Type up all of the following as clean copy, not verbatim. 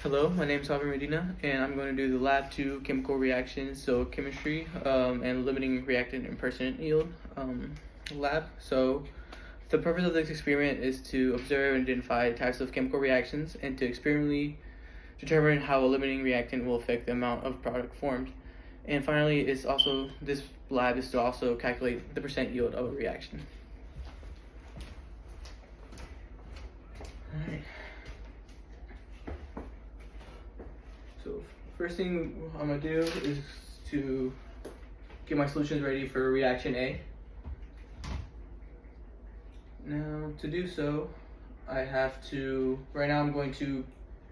Hello, my name is Javier Medina, and I'm going to do the Lab 2 chemical reactions, so chemistry and limiting reactant and percent yield lab. So the purpose of this experiment is to observe and identify types of chemical reactions and to experimentally determine how a limiting reactant will affect the amount of product formed. And finally, this lab is to also calculate the percent yield of a reaction. All right. So first thing I'm going to do is to get my solutions ready for reaction A. Now to do so, right now I'm going to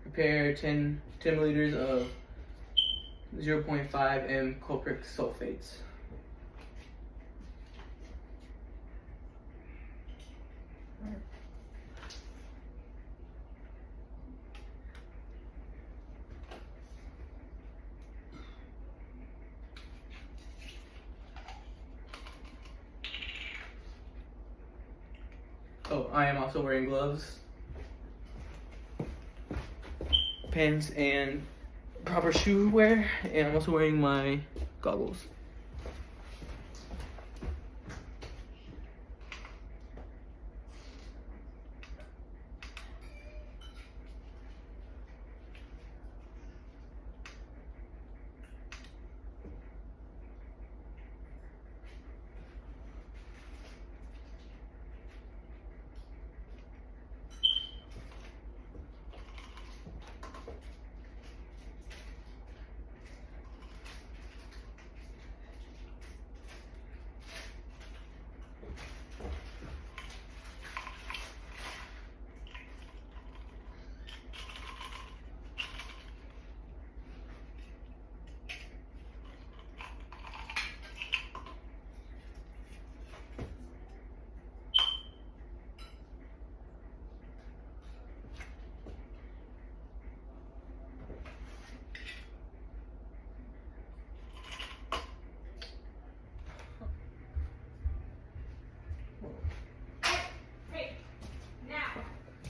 prepare 10 milliliters of 0.5 m cupric sulfates. Oh, I am also wearing gloves, pants, and proper shoe wear, and I'm also wearing my goggles.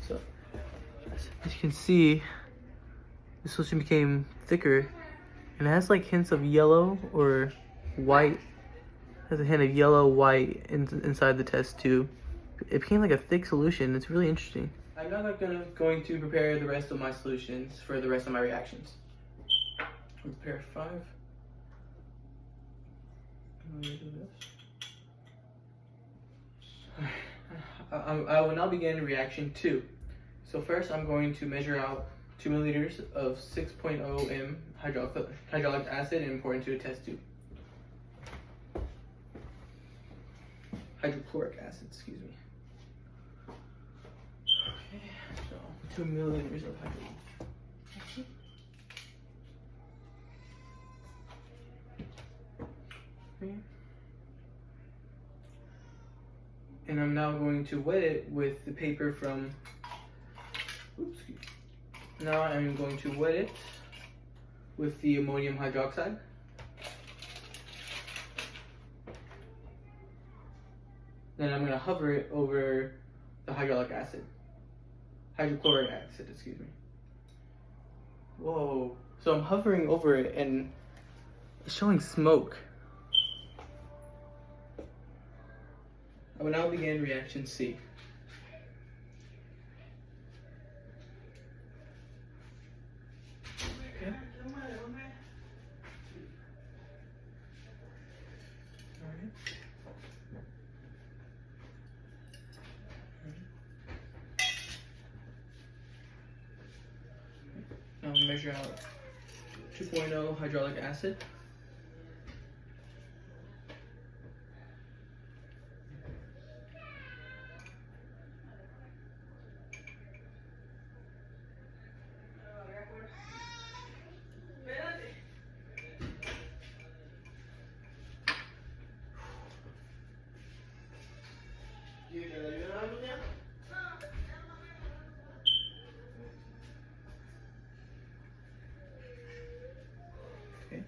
So, as you can see, the solution became thicker, and it has like hints of yellow or white. It has a hint of yellow, white inside the test tube. It became like a thick solution. It's really interesting. I'm now going to prepare the rest of my solutions for the rest of my reactions. Prepare 5. I'm going to do this. I will now begin reaction 2. So first I'm going to measure out 2 milliliters of 6.0 m hydraulic acid and pour into a test tube. Hydrochloric acid, excuse me. Okay, so 2 milliliters of hydrochloric acid. Okay. And I'm now going to wet it with the paper from, Now I'm going to wet it with the ammonium hydroxide. Then I'm going to hover it over the hydrochloric acid, excuse me. Whoa, so I'm hovering over it and it's showing smoke. I will now begin reaction C. Okay. Alright. Now I'll measure out 2.0 hydraulic acid. Okay.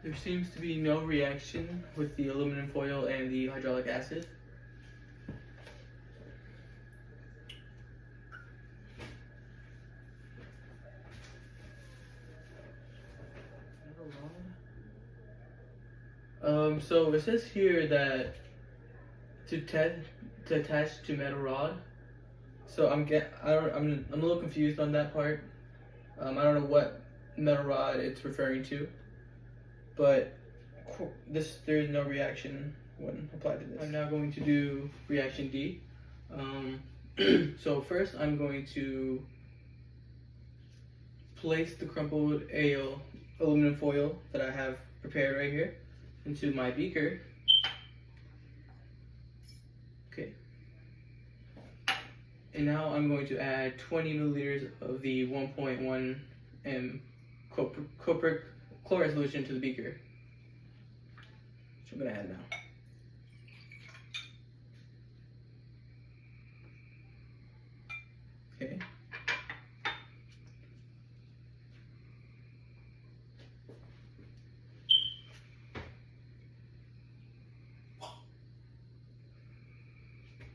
There seems to be no reaction with the aluminum foil and the hydraulic acid. So it says here that to attach to metal rod. So I'm a little confused on that part. I don't know what metal rod it's referring to, but there's no reaction when applied to this. I'm now going to do reaction D. So first I'm going to place the crumpled AO aluminum foil that I have prepared right here into my beaker. Okay. And now I'm going to add 20 milliliters of the 1.1 m copric chloride solution to the beaker, which I'm going to add now. Okay.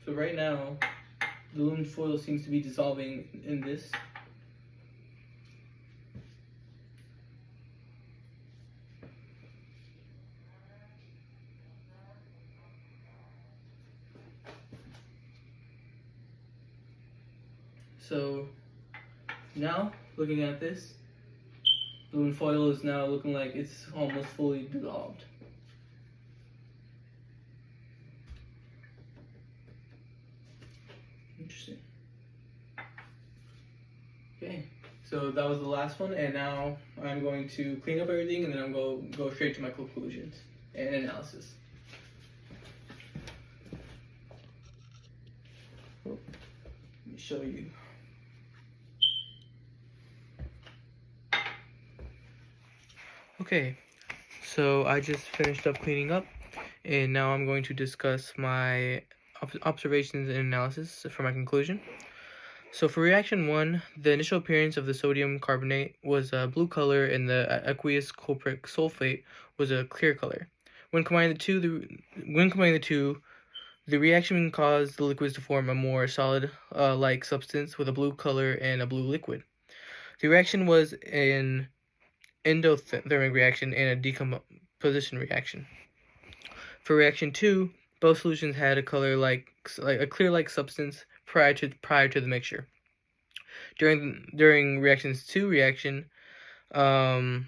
So right now, the aluminum foil seems to be dissolving in this. So now, looking at this, the aluminum foil is now looking like it's almost fully dissolved. Interesting. Okay, so that was the last one, and now I'm going to clean up everything, and then I'm going to go straight to my conclusions and analysis. Let me show you. Okay, so I just finished up cleaning up, and now I'm going to discuss my observations and analysis for my conclusion. So for reaction 1, the initial appearance of the sodium carbonate was a blue color, and the aqueous copric sulfate was a clear color. When combining the two, the reaction caused the liquids to form a more solid like substance with a blue color and a blue liquid. The reaction was an endothermic reaction and a decomposition reaction. For reaction 2, both solutions had a color like a clear-like substance prior to the mixture. During reactions 2 reaction, and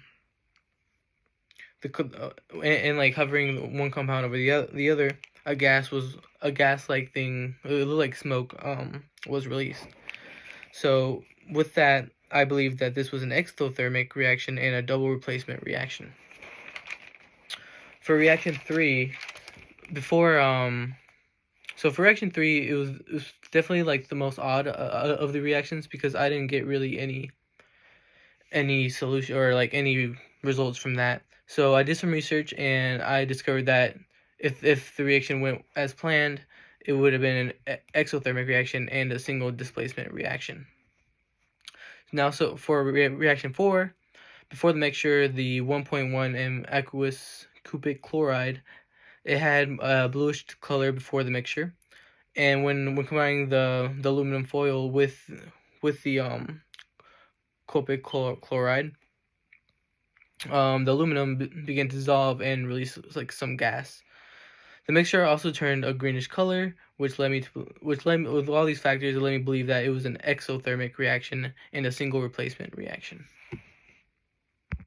like hovering one compound over the other, a gas-like thing, it looked like smoke, was released. So with that, I believe that this was an exothermic reaction and a double replacement reaction. For reaction 3, so for reaction 3, it was definitely like the most odd of the reactions, because I didn't get really any solution or like any results from that. So I did some research, and I discovered that if the reaction went as planned, it would have been an exothermic reaction and a single displacement reaction. Now, so for reaction 4, before the mixture, the 1.1 m aqueous copric chloride, it had a bluish color before the mixture, and when combining the aluminum foil with the copric chloride, the aluminum began to dissolve and release like some gas. The mixture also turned a greenish color, which led me with all these factors, it led me to believe that it was an exothermic reaction and a single replacement reaction.